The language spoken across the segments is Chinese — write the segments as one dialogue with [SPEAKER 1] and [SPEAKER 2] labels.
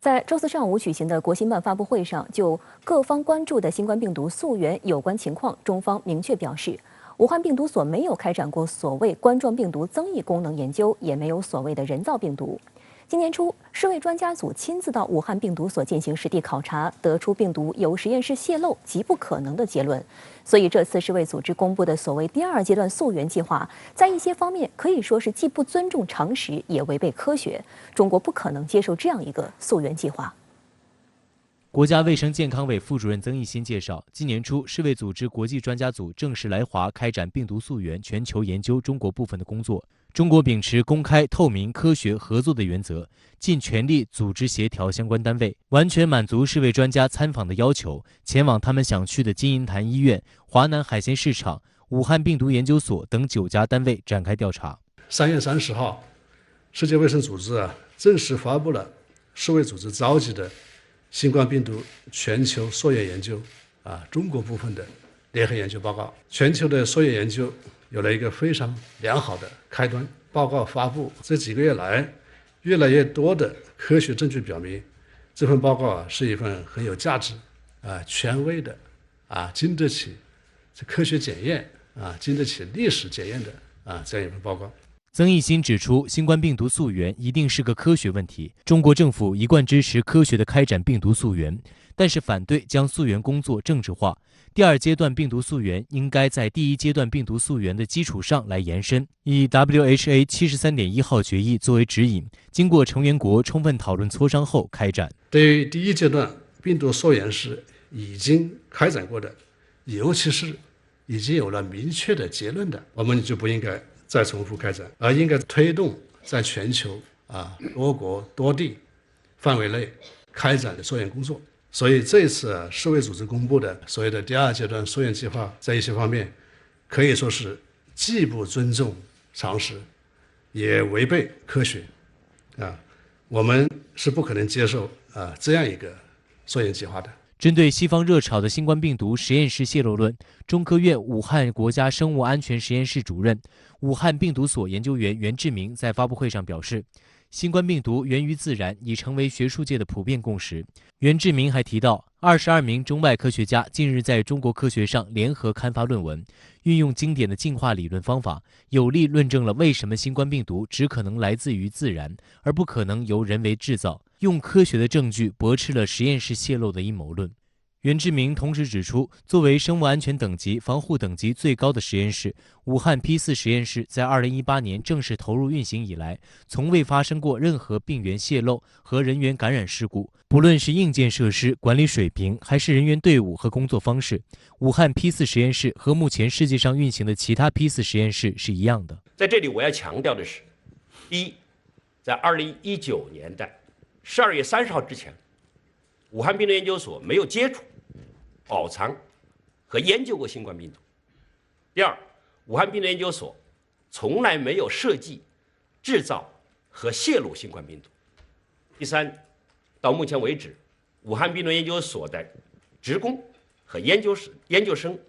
[SPEAKER 1] 在周四上午举行的国新办发布会上，就各方关注的新冠病毒溯源有关情况，中方明确表示，武汉病毒所没有开展过所谓冠状病毒增益功能研究，也没有所谓的人造病毒。今年初，世卫专家组亲自到武汉病毒所进行实地考察，得出病毒由实验室泄露极不可能的结论。所以，这次世卫组织公布的所谓第二阶段溯源计划，在一些方面可以说是既不尊重常识，也违背科学。中国不可能接受这样一个溯源计划。
[SPEAKER 2] 国家卫生健康委副主任曾益新介绍，今年初，世卫组织国际专家组正式来华开展病毒溯源全球研究中国部分的工作。中国秉持公开、透明、科学、合作的原则，尽全力组织协调相关单位，完全满足世卫专家参访的要求，前往他们想去的金银潭医院、华南海鲜市场、武汉病毒研究所等9家单位展开调查。
[SPEAKER 3] 3月30号，世界卫生组织正式发布了世卫组织召集的新冠病毒全球溯源研究中国部分的联合研究报告。全球的溯源研究有了一个非常良好的开端。报告发布这几个月来，越来越多的科学证据表明，这份报告是一份很有价值、权威的、经得起科学检验、经得起历史检验的这样一份报告。
[SPEAKER 2] 曾益新指出，新冠病毒溯源一定是个科学问题，中国政府一贯支持科学的开展病毒溯源，但是反对将溯源工作政治化。第二阶段病毒溯源应该在第一阶段病毒溯源的基础上来延伸，以 WHA 73.1号决议作为指引，经过成员国充分讨论磋商后开展。
[SPEAKER 3] 对于第一阶段病毒溯源是已经开展过的，尤其是已经有了明确的结论的，我们就不应该再重复开展，而应该推动在全球多国多地范围内开展的溯源工作。所以这次世卫组织公布的所谓的第二阶段溯源计划，在一些方面可以说是既不尊重常识，也违背科学我们是不可能接受这样一个溯源计划的。
[SPEAKER 2] 针对西方热炒的新冠病毒实验室泄露论，中科院武汉国家生物安全实验室主任、武汉病毒所研究员袁志明在发布会上表示，新冠病毒源于自然已成为学术界的普遍共识。袁志明还提到，22名中外科学家近日在中国科学上联合刊发论文，运用经典的进化理论方法，有力论证了为什么新冠病毒只可能来自于自然，而不可能由人为制造，用科学的证据驳斥了实验室泄露的阴谋论。袁志明同时指出，作为生物安全等级、防护等级最高的实验室，武汉 P4 实验室在2018年正式投入运行以来，从未发生过任何病原泄漏和人员感染事故。不论是硬件设施、管理水平，还是人员队伍和工作方式，武汉 P4 实验室和目前世界上运行的其他 P4 实验室是一样的。
[SPEAKER 4] 在这里我要强调的是，第一，在2019年的12月30号之前，武汉病毒研究所没有接触、保藏和研究过新冠病毒。第二，武汉病毒研究所从来没有设计、制造和泄露新冠病毒。第三，到目前为止，武汉病毒研究所的职工和研究生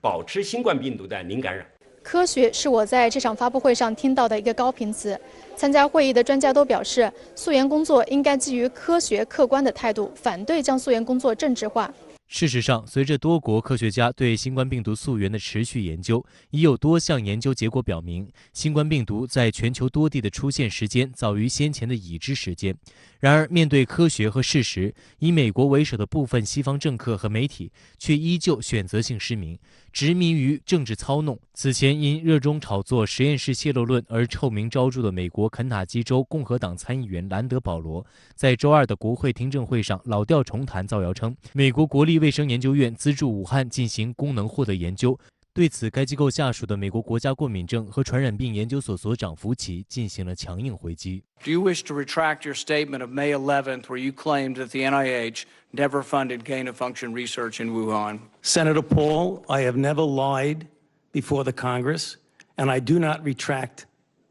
[SPEAKER 4] 保持新冠病毒的零感染。
[SPEAKER 5] 科学是我在这场发布会上听到的一个高频词。参加会议的专家都表示，溯源工作应该基于科学客观的态度，反对将溯源工作政治化。
[SPEAKER 2] 事实上，随着多国科学家对新冠病毒溯源的持续研究，已有多项研究结果表明，新冠病毒在全球多地的出现时间早于先前的已知时间。然而，面对科学和事实，以美国为首的部分西方政客和媒体却依旧选择性失明，执迷于政治操弄。此前因热衷炒作实验室泄露论而臭名昭著的美国肯塔基州共和党参议员兰德·保罗，在周二的国会听证会上老调重弹，造谣称美国国立卫生研究院资助武汉进行功能获得研究。对此，该机构下属的美国国家过敏症和传染病研究所所长福奇进行了强硬回击。
[SPEAKER 6] Do you wish to retract your statement of May 11th, where you claimed that the NIH never funded gain-of-function research in Wuhan?
[SPEAKER 7] Senator Paul, I have never lied before the Congress, and I do not retract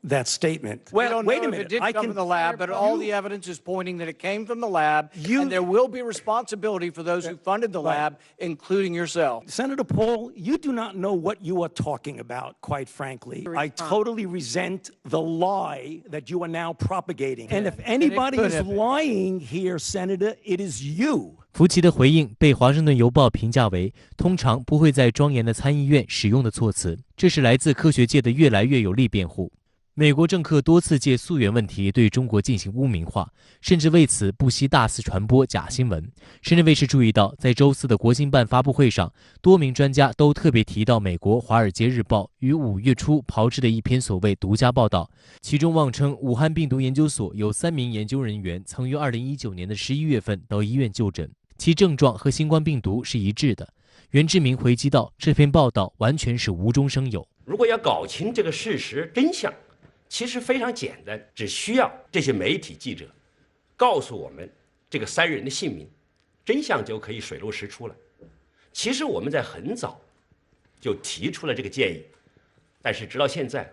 [SPEAKER 7] that statement.
[SPEAKER 6] We don't
[SPEAKER 7] wait
[SPEAKER 6] know
[SPEAKER 7] a
[SPEAKER 6] if
[SPEAKER 7] minute.
[SPEAKER 6] it did
[SPEAKER 7] I
[SPEAKER 6] come
[SPEAKER 7] can,
[SPEAKER 6] from the lab, but all the evidence is pointing that it came from the lab, and there will be responsibility for those who funded the lab, including yourself.
[SPEAKER 7] Senator Paul, you do not know what you are talking about, quite frankly. I totally resent the lie that you are now propagating. And if anybody is lying here, Senator, it is you.
[SPEAKER 2] 福奇的回应被《华盛顿邮报》评价为通常不会在庄严的参议院使用的措辞，这是来自科学界的越来越有力辩护。美国政客多次借溯源问题对中国进行污名化，甚至为此不惜大肆传播假新闻。深圳卫视注意到，在周四的国新办发布会上，多名专家都特别提到美国《华尔街日报》于5月初炮制的一篇所谓独家报道，其中妄称武汉病毒研究所有3名研究人员曾于2019年的11月份到医院就诊，其症状和新冠病毒是一致的。袁志明回击道，这篇报道完全是无中生有。
[SPEAKER 4] 如果要搞清这个事实真相，其实非常简单，只需要这些媒体记者告诉我们这个3人的姓名，真相就可以水落石出了。其实我们在很早就提出了这个建议，但是直到现在，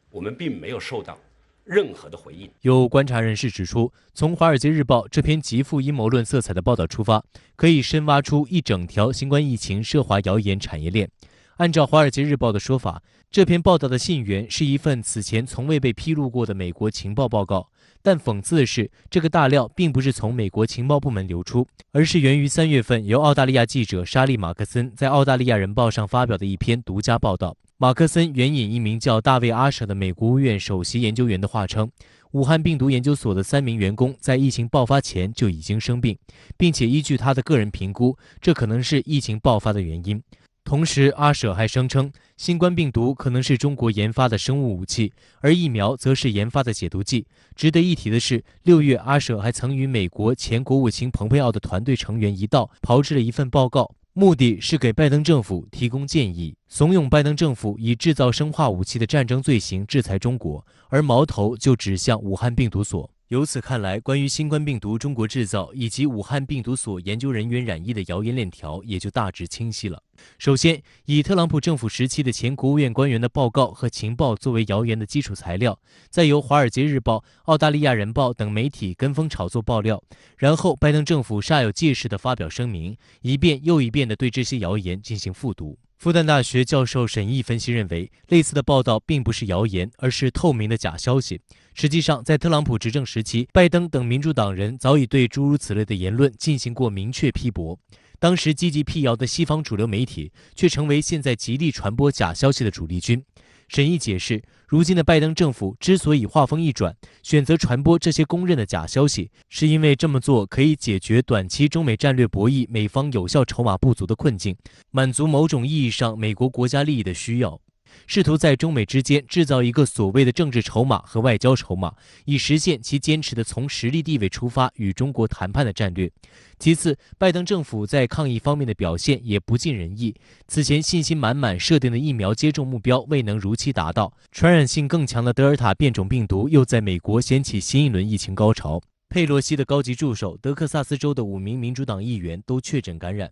[SPEAKER 4] 我们并没有受到任何的回应。
[SPEAKER 2] 有观察人士指出，从《华尔街日报》这篇极富阴谋论色彩的报道出发，可以深挖出一整条新冠疫情涉华谣言产业链。按照《华尔街日报》的说法，这篇报道的信源是一份此前从未被披露过的美国情报报告。但讽刺的是，这个大料并不是从美国情报部门流出，而是源于3月份由澳大利亚记者莎莉·马克森在《澳大利亚人报》上发表的一篇独家报道。马克森援引一名叫大卫·阿舍的美国务院首席研究员的话称，武汉病毒研究所的3名员工在疫情爆发前就已经生病，并且依据他的个人评估，这可能是疫情爆发的原因。同时，阿舍还声称，新冠病毒可能是中国研发的生物武器，而疫苗则是研发的解毒剂。值得一提的是，6月阿舍还曾与美国前国务卿蓬佩奥的团队成员一道炮制了一份报告，目的是给拜登政府提供建议，怂恿拜登政府以制造生化武器的战争罪行制裁中国，而矛头就指向武汉病毒所。由此看来，关于新冠病毒中国制造以及武汉病毒所研究人员染疫的谣言链条也就大致清晰了。首先，以特朗普政府时期的前国务院官员的报告和情报作为谣言的基础材料，再由《华尔街日报》、《澳大利亚人报》等媒体跟风炒作爆料，然后拜登政府煞有介事地发表声明，一遍又一遍地对这些谣言进行复读。复旦大学教授沈毅分析认为，类似的报道并不是谣言，而是透明的假消息。实际上，在特朗普执政时期，拜登等民主党人早已对诸如此类的言论进行过明确批驳。当时积极辟谣的西方主流媒体，却成为现在极力传播假消息的主力军。沈毅解释，如今的拜登政府之所以话锋一转，选择传播这些公认的假消息，是因为这么做可以解决短期中美战略博弈美方有效筹码不足的困境，满足某种意义上美国国家利益的需要，试图在中美之间制造一个所谓的政治筹码和外交筹码，以实现其坚持的从实力地位出发与中国谈判的战略。其次，拜登政府在抗疫方面的表现也不尽人意，此前信心满满设定的疫苗接种目标未能如期达到，传染性更强的德尔塔变种病毒又在美国掀起新一轮疫情高潮。佩洛西的高级助手、德克萨斯州的5名民主党议员都确诊感染。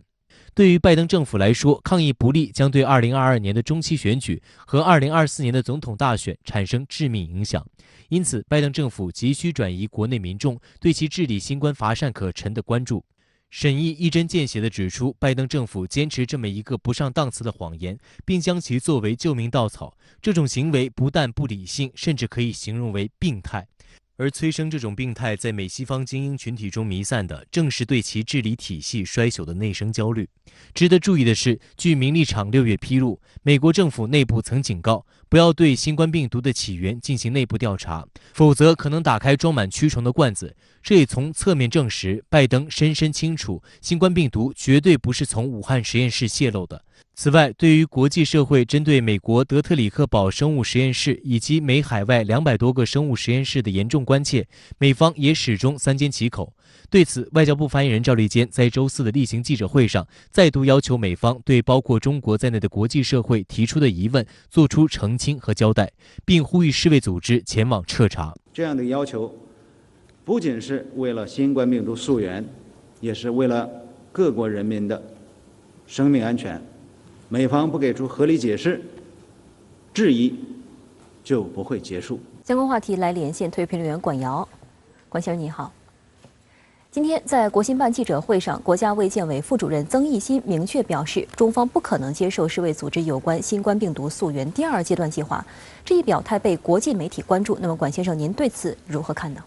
[SPEAKER 2] 对于拜登政府来说，抗疫不力将对2022年的中期选举和2024年的总统大选产生致命影响。因此，拜登政府急需转移国内民众对其治理新冠乏善可陈的关注。沈毅一针见血地指出，拜登政府坚持这么一个不上档次的谎言，并将其作为救命稻草，这种行为不但不理性，甚至可以形容为病态。而催生这种病态在美西方精英群体中弥散的，正是对其治理体系衰朽的内生焦虑。值得注意的是，据名利场6月披露，美国政府内部曾警告，不要对新冠病毒的起源进行内部调查，否则可能打开装满蛆虫的罐子。这也从侧面证实，拜登深深清楚，新冠病毒绝对不是从武汉实验室泄露的。此外，对于国际社会针对美国德特里克堡生物实验室以及美海外200多个生物实验室的严重关切，美方也始终三缄其口。对此，外交部发言人赵立坚在周4的例行记者会上再度要求美方对包括中国在内的国际社会提出的疑问做出澄清和交代，并呼吁世卫组织前往彻查。
[SPEAKER 8] 这样的要求不仅是为了新冠病毒溯源，也是为了各国人民的生命安全。美方不给出合理解释，质疑就不会结束。
[SPEAKER 1] 相关话题来连线特约评论员管瑶，管先生你好。今天在国新办记者会上，国家卫健委副主任曾益新明确表示，中方不可能接受世卫组织有关新冠病毒溯源第2阶段计划。这一表态被国际媒体关注，那么管先生您对此如何看呢？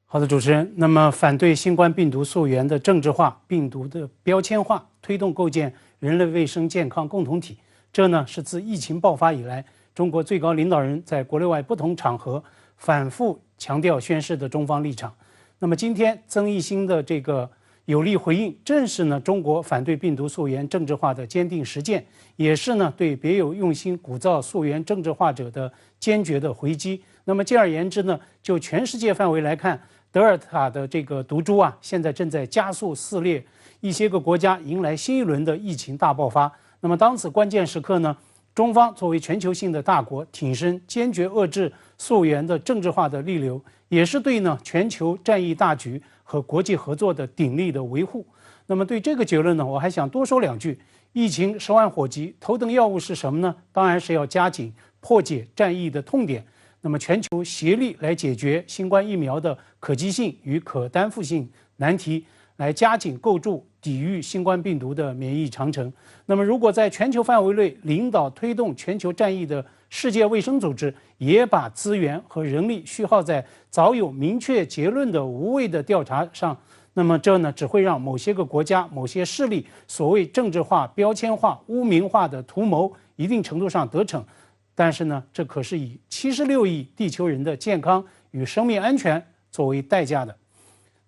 [SPEAKER 9] 好的，主持人。那么反对新冠病毒溯源的政治化、病毒的标签化，推动构建人类卫生健康共同体，这呢是自疫情爆发以来，中国最高领导人在国内外不同场合反复强调宣示的中方立场。那么今天曾益新的这个有力回应，正是呢中国反对病毒溯源政治化的坚定实践，也是呢对别有用心鼓噪溯源政治化者的坚决的回击。那么简而言之呢，就全世界范围来看，德尔塔的这个毒株啊，现在正在加速肆虐，一些个国家迎来新一轮的疫情大爆发。那么当此关键时刻呢，中方作为全球性的大国，挺身坚决遏制溯源的政治化的逆流，也是对呢全球战役大局和国际合作的鼎力的维护。那么对这个结论呢，我还想多说2句。疫情10万火急，头等要务是什么呢？当然是要加紧破解战役的痛点。那么全球协力来解决新冠疫苗的可及性与可担负性难题，来加紧构筑抵御新冠病毒的免疫长城。那么如果在全球范围内领导推动全球战役的世界卫生组织也把资源和人力虚耗在早有明确结论的无谓的调查上，那么这呢只会让某些个国家、某些势力所谓政治化、标签化、污名化的图谋一定程度上得逞。但是呢，这可是以76亿地球人的健康与生命安全作为代价的。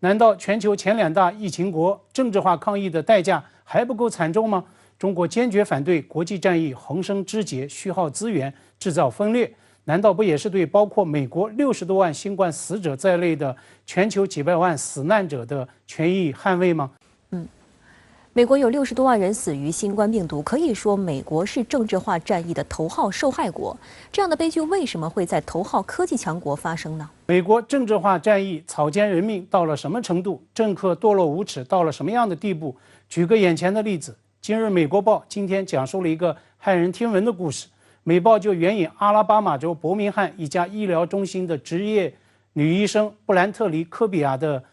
[SPEAKER 9] 难道全球前2大疫情国政治化抗疫的代价还不够惨重吗？中国坚决反对国际战役横生枝节、虚耗资源、制造分裂，难道不也是对包括美国60多万新冠死者在内的全球几百万死难者的权益捍卫吗？
[SPEAKER 1] 美国有60多万人死于新冠病毒，可以说美国是政治化战役的头号受害国。这样的悲剧为什么会在头号科技强国发生呢？
[SPEAKER 9] 美国政治化战役草菅人命到了什么程度？政客堕落无耻到了什么样的地步？举个眼前的例子，今日美国报今天讲述了一个骇人听闻的故事。美报就援引阿拉巴马州伯明翰一家医疗中心的职业女医生布兰特里·科比亚的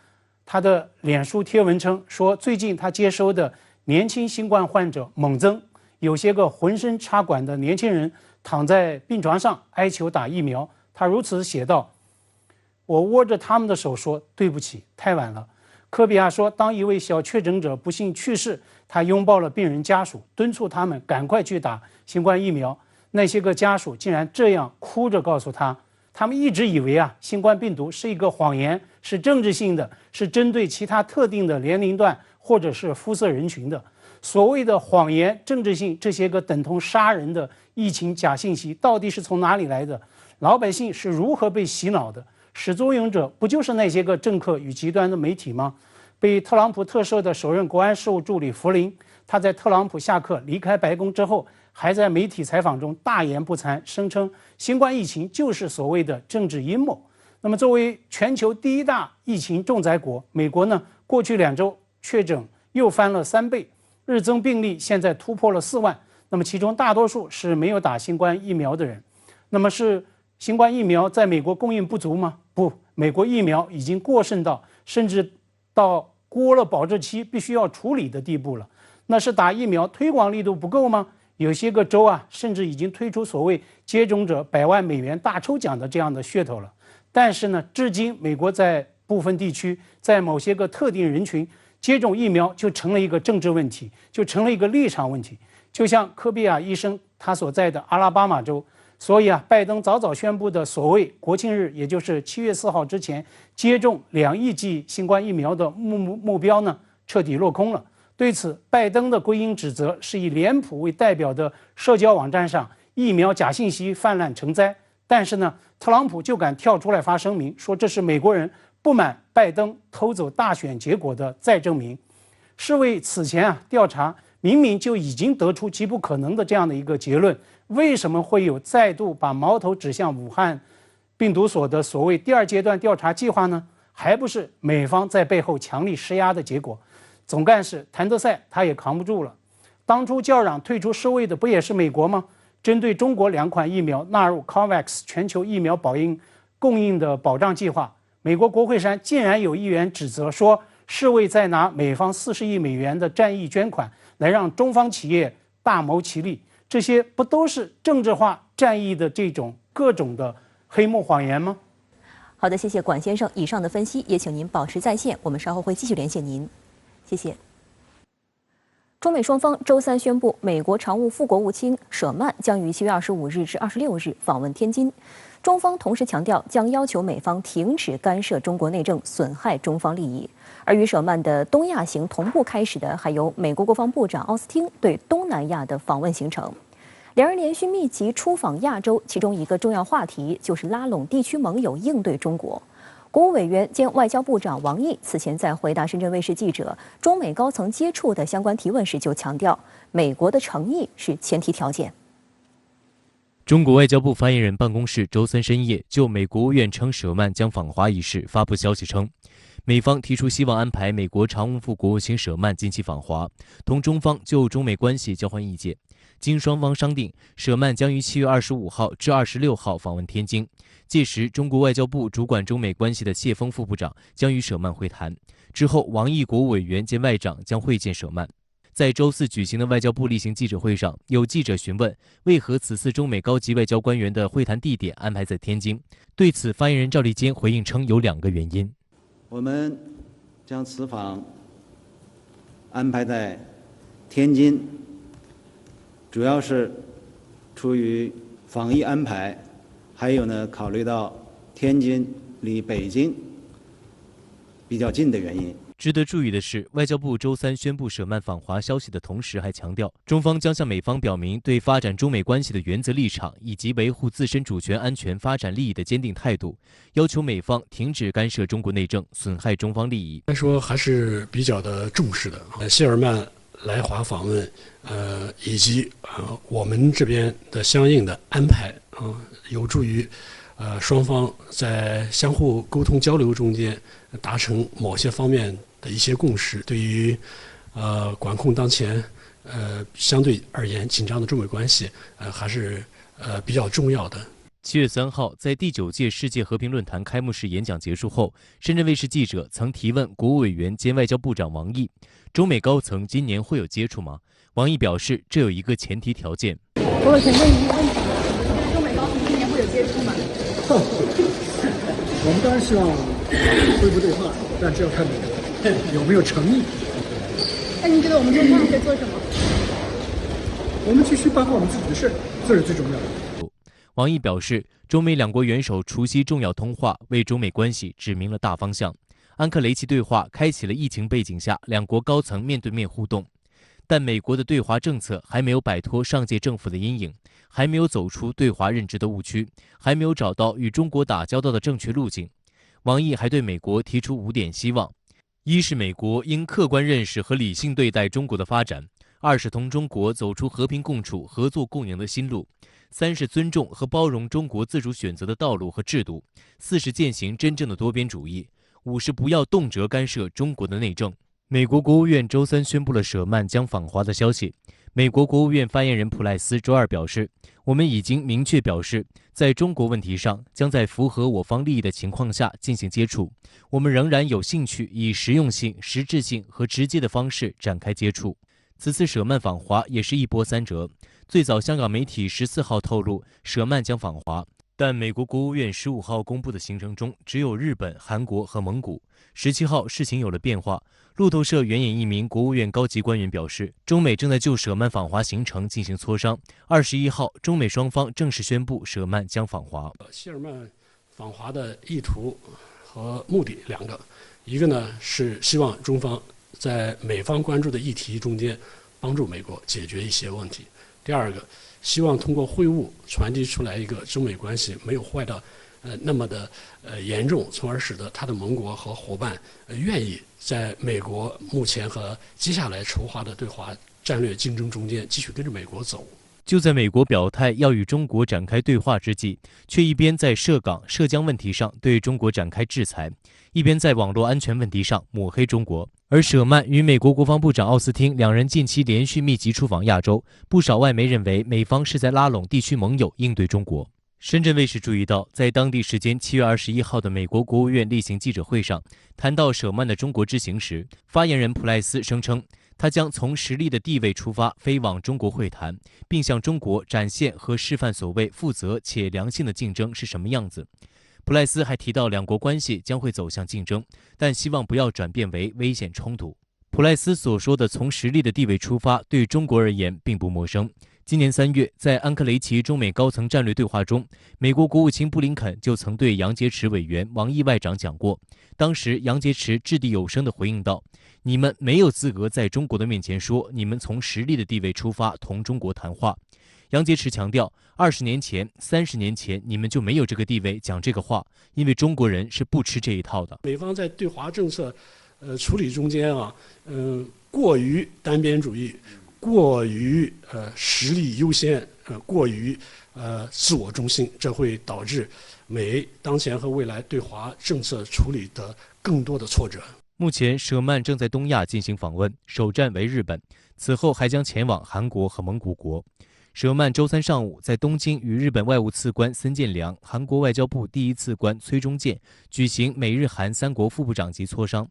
[SPEAKER 9] 他的脸书贴文称，说最近他接收的年轻新冠患者猛增，有些个浑身插管的年轻人躺在病床上哀求打疫苗。他如此写道：我握着他们的手说，对不起，太晚了。科比亚说，当一位小确诊者不幸去世，他拥抱了病人家属，敦促他们赶快去打新冠疫苗。那些个家属竟然这样哭着告诉他，他们一直以为新冠病毒是一个谎言，是政治性的，是针对其他特定的年龄段或者是肤色人群的。所谓的谎言、政治性，这些个等同杀人的疫情假信息，到底是从哪里来的？老百姓是如何被洗脑的？始作俑者不就是那些个政客与极端的媒体吗？被特朗普特赦的首任国安事务助理弗林，他在特朗普下课离开白宫之后，还在媒体采访中大言不惭，声称新冠疫情就是所谓的政治阴谋。那么作为全球第1大疫情重灾国，美国呢，过去2周确诊又翻了3倍，日增病例现在突破了4万。那么其中大多数是没有打新冠疫苗的人。那么是新冠疫苗在美国供应不足吗？不，美国疫苗已经过剩到甚至到过了保质期必须要处理的地步了。那是打疫苗推广力度不够吗？有些个州甚至已经推出所谓接种者100万美元大抽奖的这样的噱头了。但是呢，至今美国在部分地区，在某些个特定人群接种疫苗就成了一个政治问题，就成了一个立场问题。就像科比亚医生他所在的阿拉巴马州，所以拜登早早宣布的所谓国庆日，也就是7月4号之前接种2亿剂新冠疫苗的目标呢，彻底落空了。对此，拜登的归因指责是以脸谱为代表的社交网站上疫苗假信息泛滥成灾。但是呢，特朗普就敢跳出来发声明，说这是美国人不满拜登偷走大选结果的再证明。世卫此前调查明明就已经得出极不可能的这样的一个结论，为什么会有再度把矛头指向武汉病毒所的所谓第2阶段调查计划呢？还不是美方在背后强力施压的结果。总干事谭德赛他也扛不住了，当初叫嚷退出世卫的不也是美国吗？针对中国2款疫苗纳入 COVAX 全球疫苗供应的保障计划，美国国会山竟然有议员指责说，世卫在拿美方40亿美元的战役捐款来让中方企业大谋其利，这些不都是政治化战役的这种各种的黑幕谎言吗？
[SPEAKER 1] 好的，谢谢管先生，以上的分析也请您保持在线，我们稍后会继续连线您，谢谢。中美双方周三宣布，美国常务副国务卿舍曼将于7月25日至26日访问天津。中方同时强调，将要求美方停止干涉中国内政，损害中方利益。而与舍曼的东亚行同步开始的，还有美国国防部长奥斯汀对东南亚的访问行程。两人连续密集出访亚洲，其中一个重要话题就是拉拢地区盟友应对中国。国务委员兼外交部长王毅此前在回答深圳卫视记者中美高层接触的相关提问时就强调，美国的诚意是前提条件。
[SPEAKER 2] 中国外交部发言人办公室周三深夜就美国务院称舍曼将访华一事发布消息称，美方提出希望安排美国常务副国务卿舍曼近期访华，同中方就中美关系交换意见。经双方商定，舍曼将于7月25号至26号访问天津。届时，中国外交部主管中美关系的谢峰副部长将与舍曼会谈。之后，王毅国务委员兼外长将会见舍曼。在周四举行的外交部例行记者会上，有记者询问为何此次中美高级外交官员的会谈地点安排在天津。对此，发言人赵立坚回应称有2个原因。
[SPEAKER 8] 我们将此访安排在天津，主要是出于防疫安排，还有呢，考虑到天津离北京比较近的原因。
[SPEAKER 2] 值得注意的是，外交部周三宣布舍曼访华消息的同时，还强调中方将向美方表明对发展中美关系的原则立场，以及维护自身主权、安全、发展利益的坚定态度，要求美方停止干涉中国内政，损害中方利益。
[SPEAKER 10] 来说还是比较的重视的。谢尔曼来华访问，以及我们这边的相应的安排，有助于双方在相互沟通交流中间达成某些方面的一些共识，对于管控当前相对而言紧张的中美关系还是比较重要的。
[SPEAKER 2] 7月3号，在第9届世界和平论坛开幕式演讲结束后，深圳卫视记者曾提问国务委员兼外交部长王毅，中美高层今年会有接触吗？王毅表示，这有一个前提条件。
[SPEAKER 11] 我想问一个问题，中美高层今年会有接触吗？
[SPEAKER 12] 我们当然希望恢复对话，但这要看美国有没有诚意。
[SPEAKER 11] 那您觉得我们中方可以做什么？
[SPEAKER 12] 我们继续办好我们自己的事，这是最重要的。
[SPEAKER 2] 王毅表示，中美2国元首除夕重要通话为中美关系指明了大方向。安克雷奇对话开启了疫情背景下2国高层面对面互动，但美国的对华政策还没有摆脱上届政府的阴影，还没有走出对华认知的误区，还没有找到与中国打交道的正确路径。王毅还对美国提出5点希望：一是美国应客观认识和理性对待中国的发展；2是同中国走出和平共处、合作共赢的新路；3是尊重和包容中国自主选择的道路和制度；4是践行真正的多边主义；5是不要动辄干涉中国的内政。美国国务院周三宣布了舍曼将访华的消息。美国国务院发言人普赖斯周二表示，我们已经明确表示，在中国问题上将在符合我方利益的情况下进行接触，我们仍然有兴趣以实用性、实质性和直接的方式展开接触。此次舍曼访华也是一波三折。最早香港媒体14号透露舍曼将访华，但美国国务院15号公布的行程中只有日本、韩国和蒙古。17号事情有了变化，路透社援引一名国务院高级官员表示，中美正在就舍曼访华行程进行磋商。21号，中美双方正式宣布舍曼将访华。
[SPEAKER 10] 谢尔曼访华的意图和目的2个，一个呢是希望中方在美方关注的议题中间帮助美国解决一些问题；第2个，希望通过会晤传递出来一个中美关系没有坏到那么的严重，从而使得他的盟国和伙伴愿意在美国目前和接下来筹划的对华战略竞争中间继续跟着美国走。
[SPEAKER 2] 就在美国表态要与中国展开对话之际，却一边在涉港、涉疆问题上对中国展开制裁，一边在网络安全问题上抹黑中国。而舍曼与美国国防部长奥斯汀两人近期连续密集出访亚洲，不少外媒认为美方是在拉拢地区盟友应对中国。深圳卫视注意到，在当地时间7月21号的美国国务院例行记者会上，谈到舍曼的中国之行时，发言人普莱斯声称，他将从实力的地位出发飞往中国会谈，并向中国展现和示范所谓负责且良性的竞争是什么样子。普莱斯还提到，两国关系将会走向竞争，但希望不要转变为危险冲突。普莱斯所说的从实力的地位出发，对中国而言并不陌生。今年3月，在安克雷奇中美高层战略对话中，美国国务卿布林肯就曾对杨洁篪委员、王毅外长讲过。当时，杨洁篪掷地有声地回应道：“你们没有资格在中国的面前说你们从实力的地位出发同中国谈话。”杨洁篪强调，20年前、30年前，你们就没有这个地位讲这个话，因为中国人是不吃这一套的。
[SPEAKER 10] 美方在对华政策，处理中间过于单边主义，过于实力优先，过于自我中心，这会导致美当前和未来对华政策处理的更多的挫折。
[SPEAKER 2] 目前，舍曼正在东亚进行访问，首站为日本，此后还将前往韩国和蒙古国。舍曼周3上午在东京与日本外务次官森健良、韩国外交部第一次官崔中健举行美日韩3国副部长级磋商。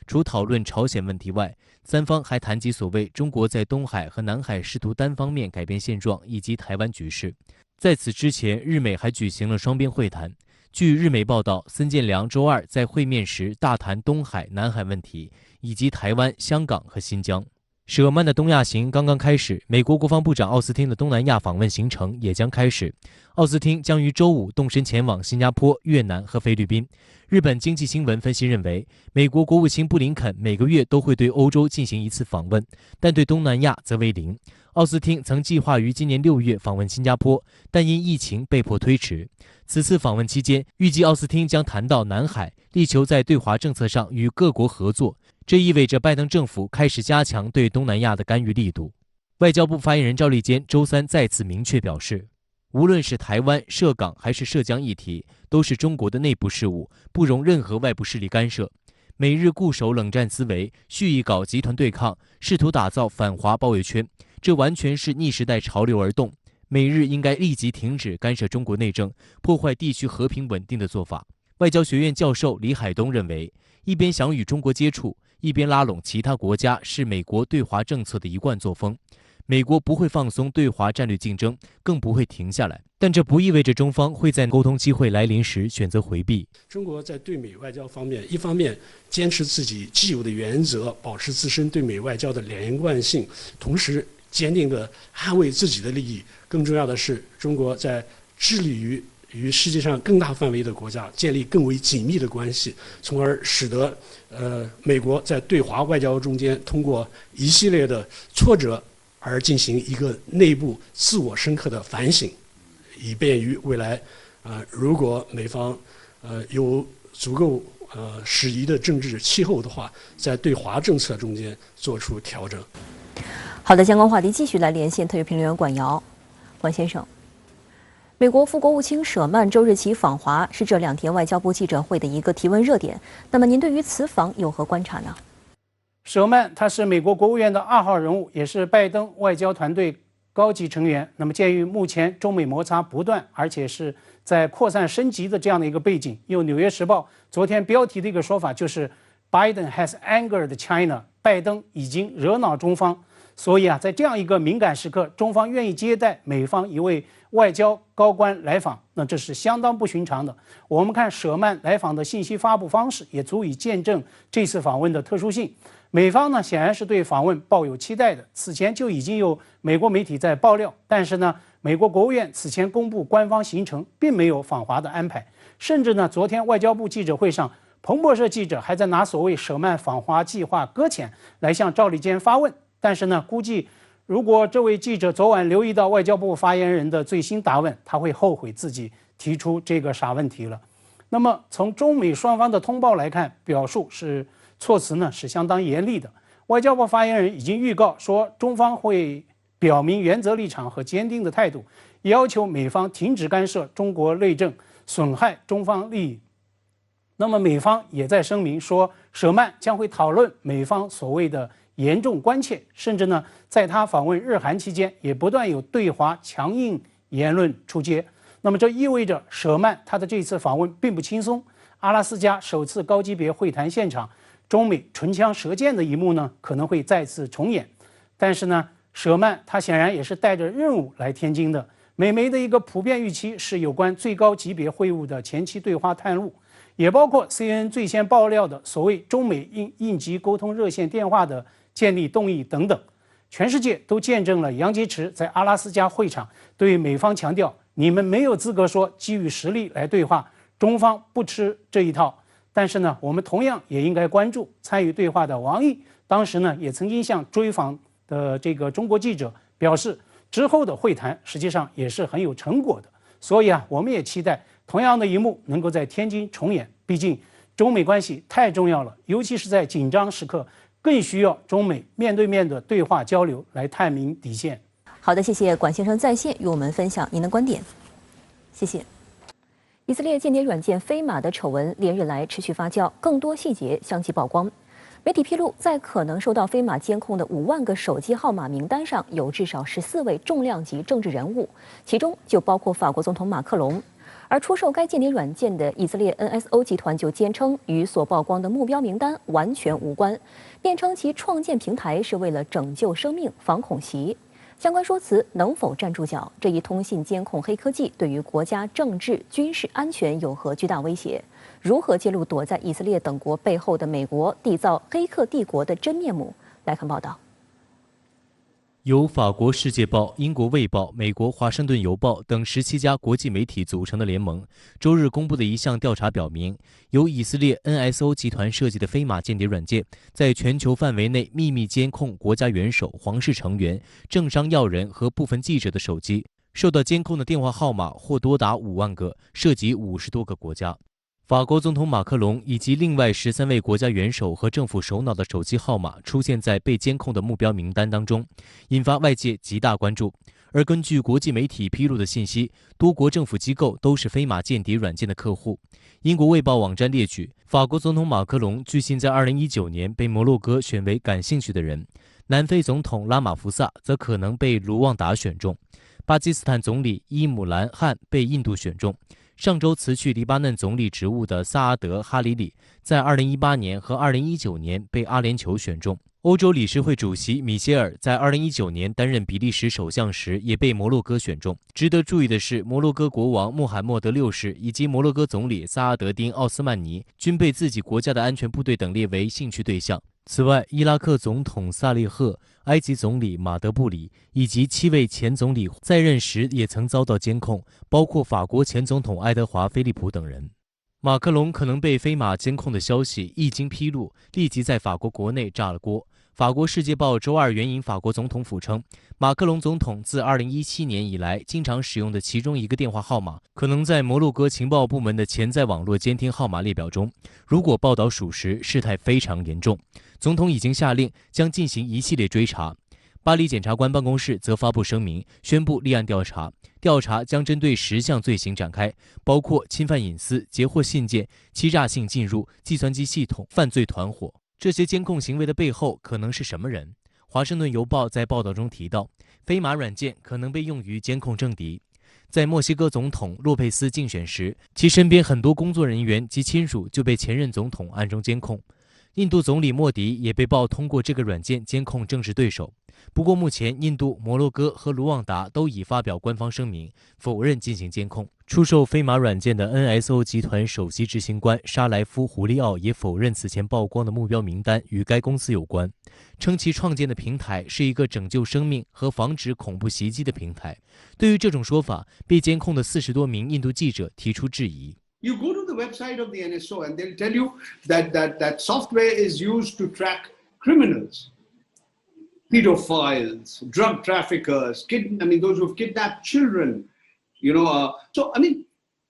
[SPEAKER 2] 除讨论朝鲜问题外，三方还谈及所谓中国在东海和南海试图单方面改变现状以及台湾局势。在此之前，日美还举行了双边会谈。据日媒报道，森健良周2在会面时大谈东海、南海问题，以及台湾、香港和新疆。舍曼的东亚行刚刚开始，美国国防部长奥斯汀的东南亚访问行程也将开始。奥斯汀将于周5动身前往新加坡、越南和菲律宾。日本经济新闻分析认为，美国国务卿布林肯每个月都会对欧洲进行1次访问，但对东南亚则为0。奥斯汀曾计划于今年6月访问新加坡，但因疫情被迫推迟。此次访问期间，预计奥斯汀将谈到南海，力求在对华政策上与各国合作。这意味着拜登政府开始加强对东南亚的干预力度。外交部发言人赵立坚周3再次明确表示，无论是台湾、涉港还是涉疆议题，都是中国的内部事务，不容任何外部势力干涉。美日固守冷战思维，蓄意搞集团对抗，试图打造反华包围圈，这完全是逆时代潮流而动。美日应该立即停止干涉中国内政、破坏地区和平稳定的做法。外交学院教授李海东认为，一边想与中国接触，一边拉拢其他国家是美国对华政策的一贯作风。美国不会放松对华战略竞争，更不会停下来。但这不意味着中方会在沟通机会来临时选择回避。
[SPEAKER 10] 中国在对美外交方面，一方面坚持自己既有的原则，保持自身对美外交的连贯性，同时坚定地捍卫自己的利益。更重要的是，中国在致力于与世界上更大范围的国家建立更为紧密的关系，从而使得美国在对华外交中间通过一系列的挫折而进行一个内部自我深刻的反省，以便于未来如果美方有足够适宜的政治气候的话，在对华政策中间做出调整。
[SPEAKER 1] 好的，相关话题继续来连线特约评论员管瑶。管先生，美国副国务卿舍曼周日起访华，是这2天外交部记者会的一个提问热点。那么您对于此访有何观察呢？
[SPEAKER 9] 舍曼他是美国国务院的2号人物，也是拜登外交团队高级成员。那么鉴于目前中美摩擦不断，而且是在扩散升级的这样的一个背景，用《纽约时报》昨天标题的一个说法就是 Biden has angered China， 拜登已经惹恼中方。所以在这样一个敏感时刻，中方愿意接待美方一位外交高官来访，那这是相当不寻常的。我们看舍曼来访的信息发布方式，也足以见证这次访问的特殊性。美方呢显然是对访问抱有期待的，此前就已经有美国媒体在爆料，但是呢，美国国务院此前公布官方行程，并没有访华的安排，甚至呢，昨天外交部记者会上，彭博社记者还在拿所谓舍曼访华计划搁浅来向赵立坚发问。但是呢，估计如果这位记者昨晚留意到外交部发言人的最新答问，他会后悔自己提出这个傻问题了。那么从中美双方的通报来看，表述是措辞呢是相当严厉的。外交部发言人已经预告说，中方会表明原则立场和坚定的态度，也要求美方停止干涉中国内政，损害中方利益。那么美方也在声明说，舍曼将会讨论美方所谓的严重关切，甚至呢，在他访问日韩期间，也不断有对华强硬言论出街。那么这意味着舍曼他的这次访问并不轻松。阿拉斯加首次高级别会谈现场，中美唇枪舌剑的一幕呢，可能会再次重演。但是呢，舍曼他显然也是带着任务来天津的。美媒的一个普遍预期是有关最高级别会晤的前期对话探路，也包括 CNN 最先爆料的所谓中美应急沟通热线电话的建立动议等等。全世界都见证了杨洁篪在阿拉斯加会场对美方强调，你们没有资格说基于实力来对话，中方不吃这一套。但是呢，我们同样也应该关注参与对话的王毅，当时呢也曾经向追访的这个中国记者表示，之后的会谈实际上也是很有成果的。所以啊，我们也期待同样的一幕能够在天津重演。毕竟中美关系太重要了，尤其是在紧张时刻，更需要中美面对面的对话交流来探明底线。
[SPEAKER 1] 好的，谢谢管先生在线与我们分享您的观点，谢谢。以色列间谍软件飞马的丑闻连日来持续发酵，更多细节相继曝光。媒体披露，在可能受到飞马监控的5万个手机号码名单上，有至少14位重量级政治人物，其中就包括法国总统马克龙。而出售该间谍软件的以色列 NSO 集团就坚称，与所曝光的目标名单完全无关，辩称其创建平台是为了拯救生命、防恐袭。相关说辞能否站住脚？这一通信监控黑科技对于国家政治、军事安全有何巨大威胁？如何揭露躲在以色列等国背后的美国缔造黑客帝国的真面目？来看报道。
[SPEAKER 2] 由法国《世界报》、英国《卫报》、美国《华盛顿邮报》等17家国际媒体组成的联盟，周日公布的一项调查表明，由以色列 NSO 集团设计的飞马间谍软件，在全球范围内秘密监控国家元首、皇室成员、政商要人和部分记者的手机，受到监控的电话号码或多达5万个，涉及50多个国家。法国总统马克龙以及另外13位国家元首和政府首脑的手机号码出现在被监控的目标名单当中，引发外界极大关注。而根据国际媒体披露的信息，多国政府机构都是飞马间谍软件的客户。英国《卫报》网站列举，法国总统马克龙据信在2019年被摩洛哥选为感兴趣的人，南非总统拉马福萨则可能被卢旺达选中，巴基斯坦总理伊姆兰汗被印度选中。上周辞去黎巴嫩总理职务的萨阿德·哈里里，在2018年和2019年被阿联酋选中。欧洲理事会主席米歇尔在2019年担任比利时首相时，也被摩洛哥选中。值得注意的是，摩洛哥国王穆罕默德6世以及摩洛哥总理萨阿德丁·奥斯曼尼均被自己国家的安全部队等列为兴趣对象。此外，伊拉克总统萨利赫、埃及总理马德布里以及7位前总理在任时也曾遭到监控，包括法国前总统爱德华·菲利普等人。马克龙可能被飞马监控的消息一经披露，立即在法国国内炸了锅。法国《世界报》周二援引法国总统府称，马克龙总统自2017年以来经常使用的其中一个电话号码，可能在摩洛哥情报部门的潜在网络监听号码列表中。如果报道属实，事态非常严重。总统已经下令将进行一系列追查。巴黎检察官办公室则发布声明，宣布立案调查，调查将针对10项罪行展开，包括侵犯隐私、截获信件、欺诈性进入、计算机系统、犯罪团伙。这些监控行为的背后可能是什么人？华盛顿邮报在报道中提到，飞马软件可能被用于监控政敌。在墨西哥总统洛佩斯竞选时，其身边很多工作人员及亲属就被前任总统暗中监控。印度总理莫迪也被曝通过这个软件监控政治对手。不过目前印度、摩洛哥和卢旺达都已发表官方声明，否认进行监控。出售飞马软件的 NSO 集团首席执行官沙莱夫·胡利奥也否认此前曝光的目标名单与该公司有关，称其创建的平台是一个拯救生命和防止恐怖袭击的平台。对于这种说法，被监控的40多名印度记者提出质疑。
[SPEAKER 13] You go to the website of the NSO and they'll tell you that software is used to track criminals, pedophiles, drug traffickers, those who've kidnapped children, So,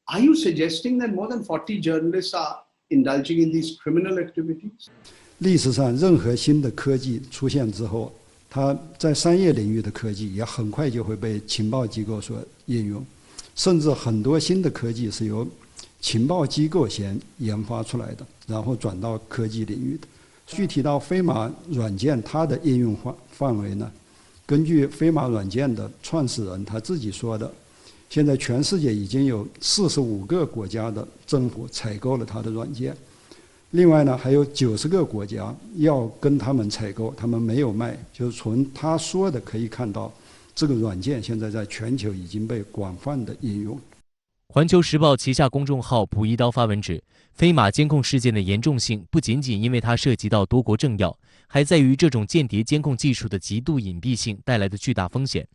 [SPEAKER 13] are you suggesting that more than 40 journalists are indulging in these criminal activities?
[SPEAKER 12] 历史上任何新的科技出现之后，它在商业领域的科技也很快就会被情报机构所应用，甚至很多新的科技是由情报机构先研发出来的，然后转到科技领域的。具体到飞马软件它的应用范围呢，根据飞马软件的创始人他自己说的，现在全世界已经有45个国家的政府采购了它的软件，另外呢还有90个国家要跟他们采购，他们没有卖。就是从他说的可以看到，这个软件现在在全球已经被广泛的应用。
[SPEAKER 2] 环球时报旗下公众号补一刀发文指，飞马监控事件的严重性不仅仅因为它涉及到多国政要，还在于这种间谍监控技术的极度隐蔽性带来的巨大风险。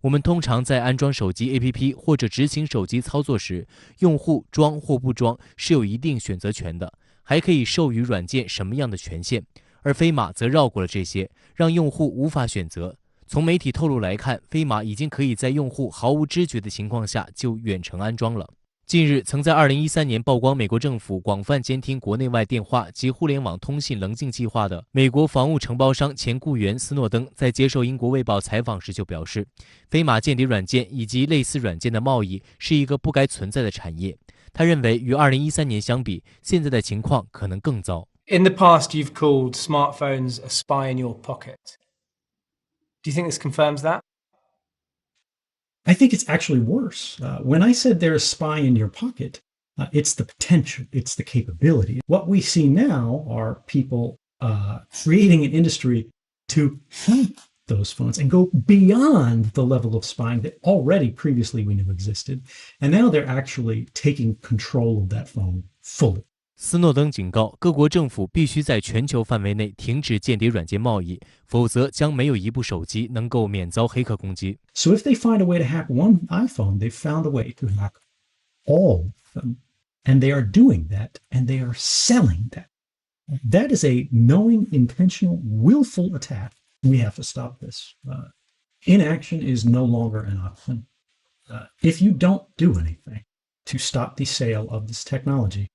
[SPEAKER 2] 我们通常在安装手机 APP 或者执行手机操作时，用户装或不装是有一定选择权的，还可以授予软件什么样的权限，而飞马则绕过了这些，让用户无法选择。从媒体透露来看，飞马已经可以在用户毫无知觉的情况下就远程安装了。近日，曾在2013年曝光美国政府广泛监听国内外电话及互联网通信棱镜计划的美国防务承包商前雇员斯诺登，在接受英国卫报采访时就表示，飞马间谍软件以及类似软件的贸易是一个不该存在的产业。他认为，与2013年相比，现在的情况可能更糟。
[SPEAKER 14] In the past, you've called smartphones a spy in your pocket. Do you think this confirms that?
[SPEAKER 15] I think it's actually worse. When I said they're a spy in your pocket, it's the potential, it's the capability. What we see now are people creating an industry to hack those phones and go beyond the level of spying that already previously we knew existed. And now they're actually taking control of that phone fully.
[SPEAKER 2] 斯诺登警告各国政府必须在全球范围内停止间谍软件贸易，否则将没有一部手机能够免遭黑客攻击。
[SPEAKER 15] So if they find a way to hack one iPhone, they've found a way to hack all of them. And they are doing that, and they are selling that. That is a knowing, intentional, willful attack. We have to stop this. Inaction is no longer an option. If you don't do anything to stop the sale of this technology,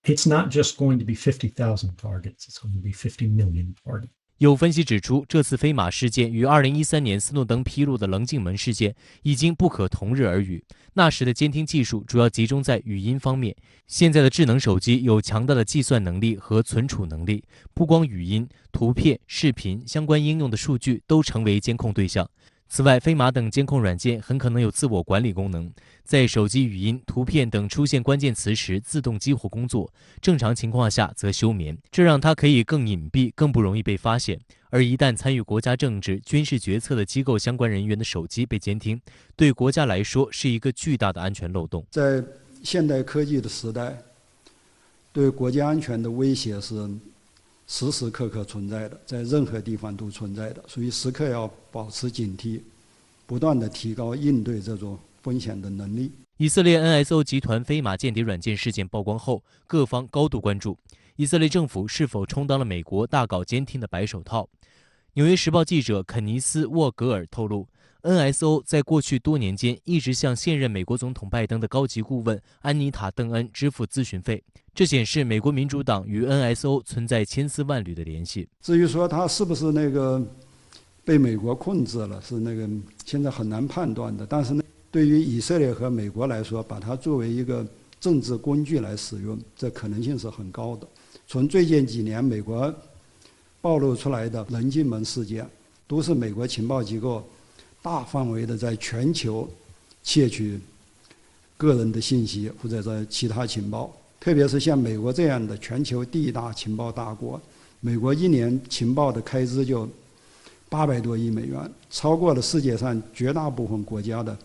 [SPEAKER 15] it's not just going to be 50,000 targets, it's going to be 50 million targets.
[SPEAKER 2] 有分析指出，这次飞马事件与2013年斯诺登披露的棱镜门事件已经不可同日而语。那时的监听技术主要集中在语音方面，现在的智能手机有强大的计算能力和存储能力，不光语音、图片、视频相关应用的数据都成为监控对象。此外，飞马等监控软件很可能有自我管理功能，在手机语音、图片等出现关键词时自动激活工作，正常情况下则休眠，这让它可以更隐蔽、更不容易被发现。而一旦参与国家政治、军事决策的机构相关人员的手机被监听，对国家来说是一个巨大的安全漏洞。
[SPEAKER 12] 在现代科技的时代，对国家安全的威胁是时时刻刻存在的，在任何地方都存在的，所以时刻要保持警惕，不断地提高应对这种风险的能力。
[SPEAKER 2] 以色列 NSO 集团飞马间谍软件事件曝光后，各方高度关注以色列政府是否充当了美国大搞监听的白手套。纽约时报记者肯尼斯·沃格尔透露， NSO 在过去多年间一直向现任美国总统拜登的高级顾问安妮塔·邓恩支付咨询费，这显示美国民主党与 NSO 存在千丝万缕的联系。
[SPEAKER 12] 至于说他是不是那个被美国控制了，是那个现在很难判断的。但是呢，对于以色列和美国来说，把它作为一个政治工具来使用，这可能性是很高的。从最近几年美国暴露出来的棱镜门事件，都是美国情报机构大范围的在全球窃取个人的信息或者在其他情报，特别是像美国这样的全球第一大情报大国，美国一年情报的开支就800多亿美元，超过了世界上绝大部分国家的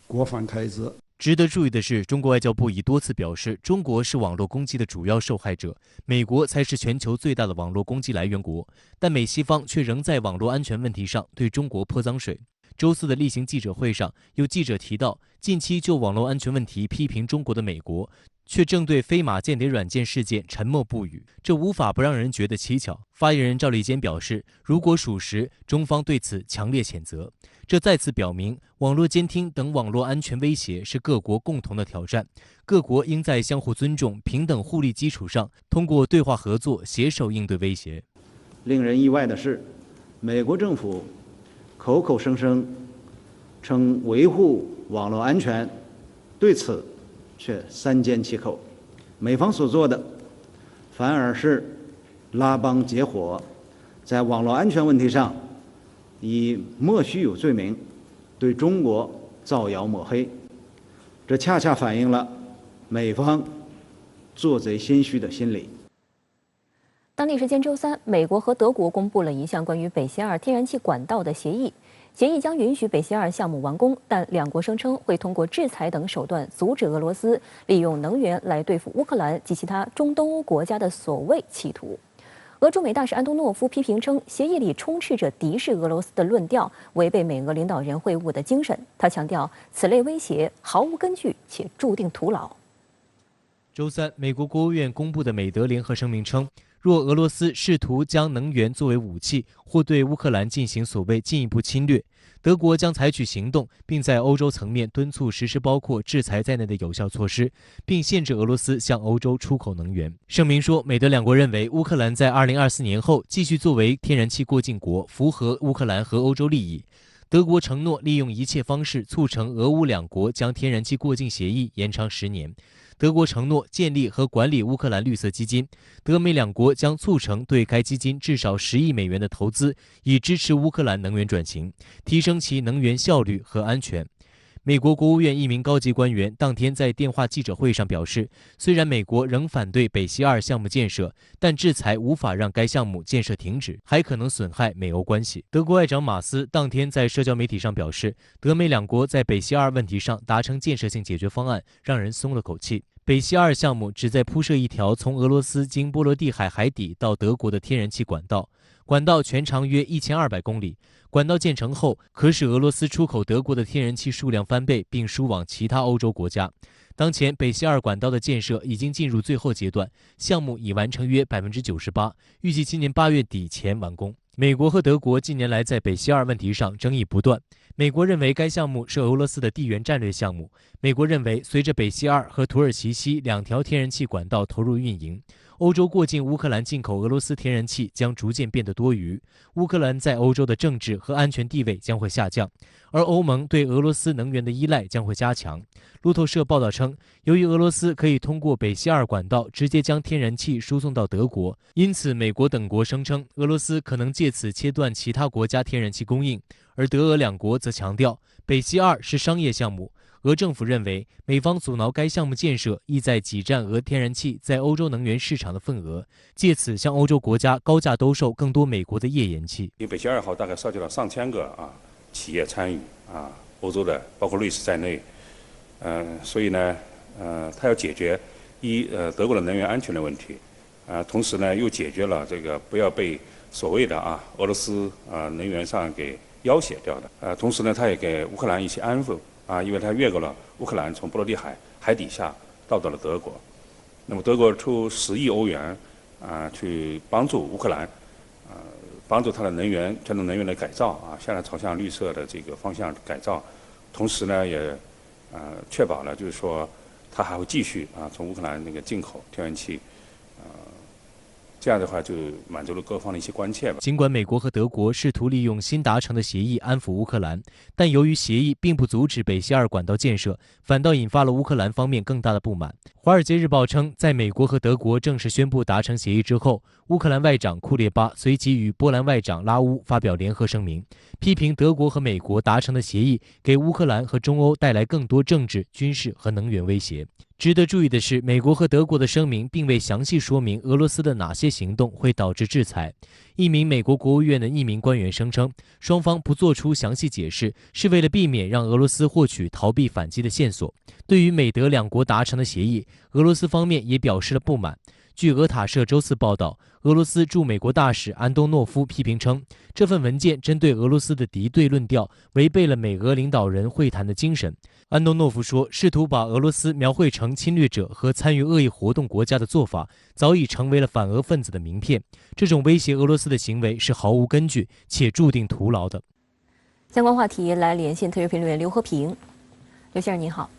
[SPEAKER 12] 国防开支。
[SPEAKER 2] 值得注意的是，中国外交部已多次表示，中国是网络攻击的主要受害者，美国才是全球最大的网络攻击来源国。但美西方却仍在网络安全问题上对中国泼脏水。周四的例行记者会上，有记者提到，近期就网络安全问题批评中国的美国，却正对飞马间谍软件事件沉默不语，这无法不让人觉得蹊跷。发言人赵立坚表示，如果属实，中方对此强烈谴责。这再次表明，网络监听等网络安全威胁是各国共同的挑战，各国应在相互尊重、平等互利基础上，通过对话合作携手应对威胁。
[SPEAKER 8] 令人意外的是，美国政府口口声声称维护网络安全，对此却三缄其口，美方所做的反而是拉帮结伙，在网络安全问题上以莫须有罪名对中国造谣抹黑，这恰恰反映了美方做贼心虚的心理。
[SPEAKER 1] 当地时间周三，美国和德国公布了一项关于北溪二天然气管道的协议。协议将允许北溪二项目完工，但两国声称会通过制裁等手段阻止俄罗斯利用能源来对付乌克兰及其他中东欧国家的所谓企图。俄驻美大使安东诺夫批评称，协议里充斥着敌视俄罗斯的论调，违背美俄领导人会晤的精神。他强调，此类威胁毫无根据且注定徒劳。
[SPEAKER 2] 周三，美国国务院公布的美德联合声明称，若俄罗斯试图将能源作为武器，或对乌克兰进行所谓进一步侵略，德国将采取行动，并在欧洲层面敦促实施包括制裁在内的有效措施，并限制俄罗斯向欧洲出口能源。声明说，美德两国认为乌克兰在2024年后继续作为天然气过境国，符合乌克兰和欧洲利益。德国承诺利用一切方式促成俄乌两国将天然气过境协议延长10年。德国承诺建立和管理乌克兰绿色基金，德美两国将促成对该基金至少10亿美元的投资，以支持乌克兰能源转型，提升其能源效率和安全。美国国务院一名高级官员当天在电话记者会上表示，虽然美国仍反对北溪二项目建设，但制裁无法让该项目建设停止，还可能损害美欧关系。德国外长马斯当天在社交媒体上表示，德美两国在北溪二问题上达成建设性解决方案，让人松了口气。北溪二项目旨在铺设一条从俄罗斯经波罗的海海底到德国的天然气管道，管道全长约1200公里。管道建成后，可使俄罗斯出口德国的天然气数量翻倍，并输往其他欧洲国家。当前，北溪二管道的建设已经进入最后阶段，项目已完成约98%，预计今年8月底前完工。美国和德国近年来在北溪二问题上争议不断。美国认为该项目是俄罗斯的地缘战略项目。美国认为，随着北溪二和土耳其西2条天然气管道投入运营，欧洲过境乌克兰进口俄罗斯天然气将逐渐变得多余，乌克兰在欧洲的政治和安全地位将会下降，而欧盟对俄罗斯能源的依赖将会加强。路透社报道称，由于俄罗斯可以通过北溪二管道直接将天然气输送到德国，因此美国等国声称俄罗斯可能借此切断其他国家天然气供应，而德俄两国则强调北溪二是商业项目。俄政府认为，美方阻挠该项目建设，意在挤占俄天然气在欧洲能源市场的份额，借此向欧洲国家高价兜售更多美国的页岩气。
[SPEAKER 16] 因为北溪2号大概涉及到上千个企业参与欧洲的包括瑞士在内，所以呢，它要解决德国的能源安全的问题，同时呢又解决了这个不要被所谓的俄罗斯能源上给要挟掉的，同时呢，它也给乌克兰一些安抚。因为它越过了乌克兰，从波罗的海底下到了德国，那么德国出10亿欧元去帮助乌克兰，帮助它的全能能源的改造现在朝向绿色的这个方向改造，同时呢也确保了就是说它还会继续从乌克兰那个进口天然气。这样的话就满足了各方的一些关切吧。
[SPEAKER 2] 尽管美国和德国试图利用新达成的协议安抚乌克兰，但由于协议并不阻止北溪二管道建设，反倒引发了乌克兰方面更大的不满。《华尔街日报》称，在美国和德国正式宣布达成协议之后，乌克兰外长库列巴随即与波兰外长拉乌发表联合声明，批评德国和美国达成的协议给乌克兰和中欧带来更多政治、军事和能源威胁。值得注意的是，美国和德国的声明并未详细说明俄罗斯的哪些行动会导致制裁。一名美国国务院的一名官员声称，双方不做出详细解释，是为了避免让俄罗斯获取逃避反击的线索。对于美德两国达成的协议，俄罗斯方面也表示了不满。据俄塔社周四报道，俄罗斯驻美国大使安东诺夫批评称，这份文件针对俄罗斯的敌对论调违背了美俄领导人会谈的精神。安东诺夫说，试图把俄罗斯描绘成侵略者和参与恶意活动国家的做法，早已成为了反俄分子的名片。这种威胁俄罗斯的行为是毫无根据且注定徒劳的。
[SPEAKER 1] 相关话题来连线特约评论员刘和平。刘先生您好。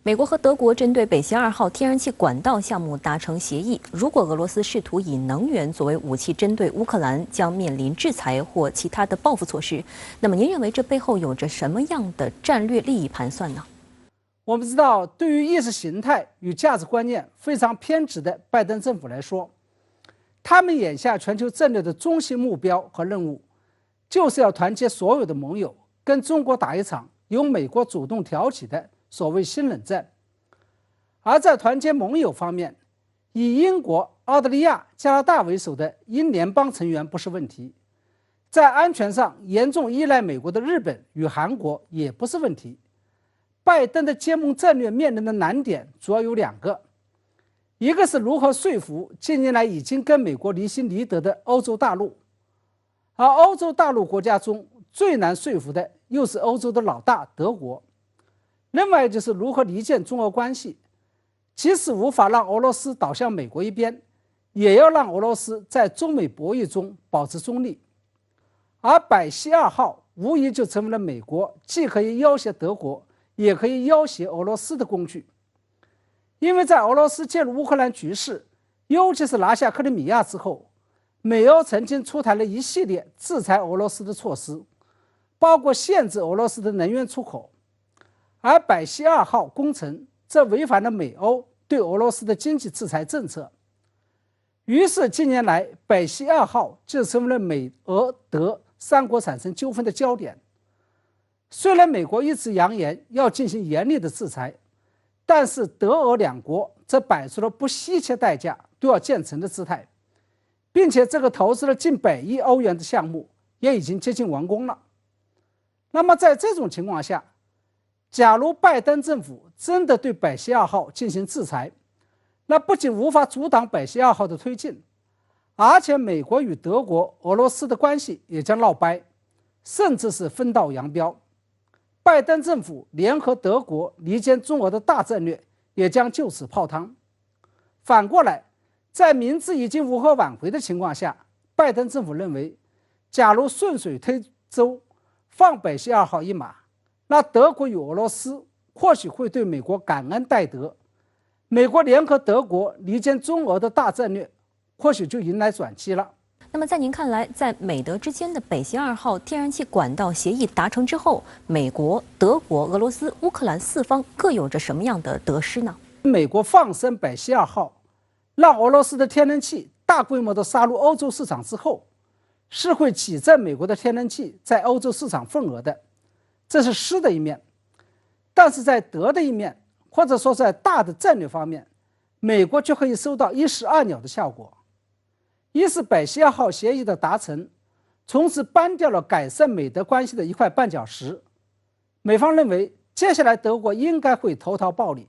[SPEAKER 1] 美国和德国针对北溪2号天然气管道项目达成协议，如果俄罗斯试图以能源作为武器针对乌克兰，将面临制裁或其他的报复措施。那么您认为这背后有着什么样的战略利益盘算呢？
[SPEAKER 9] 我们知道，对于意识形态与价值观念非常偏执的拜登政府来说，他们眼下全球战略的中心目标和任务，就是要团结所有的盟友，跟中国打一场由美国主动挑起的所谓新冷战。而在团结盟友方面，以英国、澳大利亚、加拿大为首的英联邦成员不是问题，在安全上严重依赖美国的日本与韩国也不是问题。拜登的结盟战略面临的难点主要有2个，一个是如何说服近年来已经跟美国离心离德的欧洲大陆，而欧洲大陆国家中最难说服的又是欧洲的老大德国。另外就是如何离间中俄关系，即使无法让俄罗斯倒向美国一边，也要让俄罗斯在中美博弈中保持中立。而百溪2号无疑就成为了美国既可以要挟德国也可以要挟俄罗斯的工具。因为在俄罗斯介入乌克兰局势，尤其是拿下克里米亚之后，美欧曾经出台了一系列制裁俄罗斯的措施，包括限制俄罗斯的能源出口，而百溪2号工程这违反了美欧对俄罗斯的经济制裁政策。于是近年来百溪2号就成为了美俄德3国产生纠纷的焦点。虽然美国一直扬言要进行严厉的制裁，但是德俄2国则摆出了不惜一切代价都要建成的姿态，并且这个投资了近100亿欧元的项目也已经接近完工了。那么在这种情况下，假如拜登政府真的对百溪2号进行制裁，那不仅无法阻挡百溪2号的推进，而且美国与德国、俄罗斯的关系也将闹掰，甚至是分道扬镳。拜登政府联合德国离间中俄的大战略也将就此泡汤。反过来，在明知已经无可挽回的情况下，拜登政府认为，假如顺水推舟放百溪2号一马，那德国与俄罗斯或许会对美国感恩戴德，美国联合德国离间中俄的大战略或许就迎来转机了。
[SPEAKER 1] 那么在您看来，在美德之间的北溪2号天然气管道协议达成之后，美国、德国、俄罗斯、乌克兰4方各有着什么样的得失呢？
[SPEAKER 9] 美国放生北溪2号，让俄罗斯的天然气大规模的杀入欧洲市场之后，是会挤占美国的天然气在欧洲市场份额的，这是失的一面。但是在得的一面，或者说在大的战略方面，美国就可以收到一石二鸟的效果。一是北溪2号协议的达成，从此搬掉了改善美德关系的一块绊脚石。美方认为，接下来德国应该会投桃报李，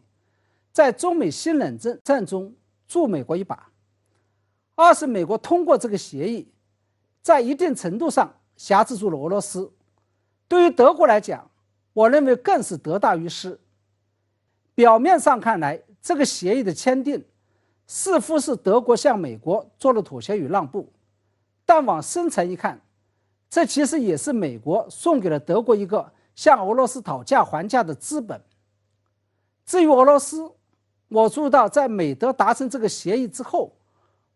[SPEAKER 9] 在中美新冷战中助美国一把。二是美国通过这个协议，在一定程度上辖制住了俄罗斯。对于德国来讲，我认为更是得大于失。表面上看来，这个协议的签订似乎是德国向美国做了妥协与让步，但往深层一看，这其实也是美国送给了德国一个向俄罗斯讨价还价的资本。至于俄罗斯，我注意到在美德达成这个协议之后，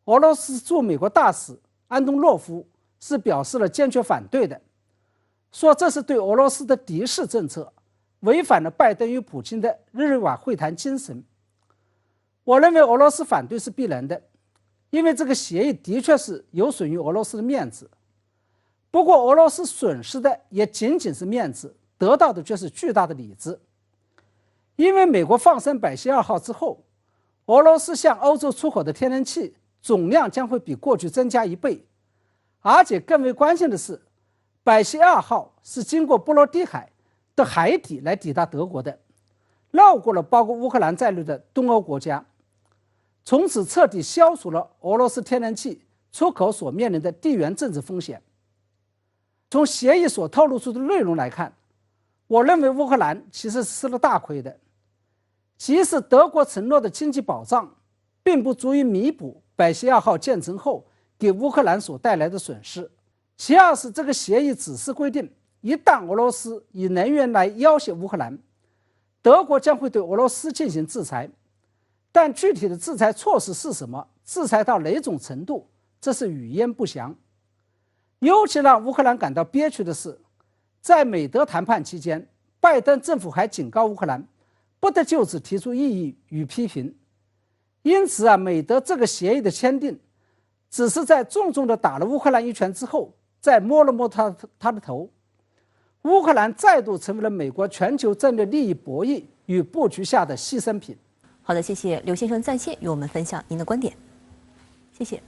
[SPEAKER 9] 俄罗斯驻美国大使安东诺夫是表示了坚决反对的，说这是对俄罗斯的敌视政策，违反了拜登与普京的日内瓦会谈精神。我认为俄罗斯反对是必然的，因为这个协议的确是有损于俄罗斯的面子。不过俄罗斯损失的也仅仅是面子，得到的却是巨大的里子。因为美国放生北溪2号之后，俄罗斯向欧洲出口的天然气总量将会比过去增加1倍，而且更为关键的是，北溪2号是经过波罗的海的海底来抵达德国的，绕过了包括乌克兰在内的东欧国家，从此彻底消除了俄罗斯天然气出口所面临的地缘政治风险。从协议所透露出的内容来看，我认为乌克兰其实是吃了大亏的。即使德国承诺的经济保障并不足以弥补北溪2号建成后给乌克兰所带来的损失。其二是这个协议只是规定，一旦俄罗斯以能源来要挟乌克兰，德国将会对俄罗斯进行制裁，但具体的制裁措施是什么，制裁到哪种程度，这是语焉不详。尤其让乌克兰感到憋屈的是，在美德谈判期间，拜登政府还警告乌克兰
[SPEAKER 17] 不得就此提出异议与批评。因此啊，美德这个协议的签订，只是在重重的打了乌克兰一拳之后，再摸了摸他的头。乌克兰再度成为了美国全球战略利益博弈与布局下的牺牲品。
[SPEAKER 1] 好的，谢谢刘先生在线与我们分享您的观点，谢谢。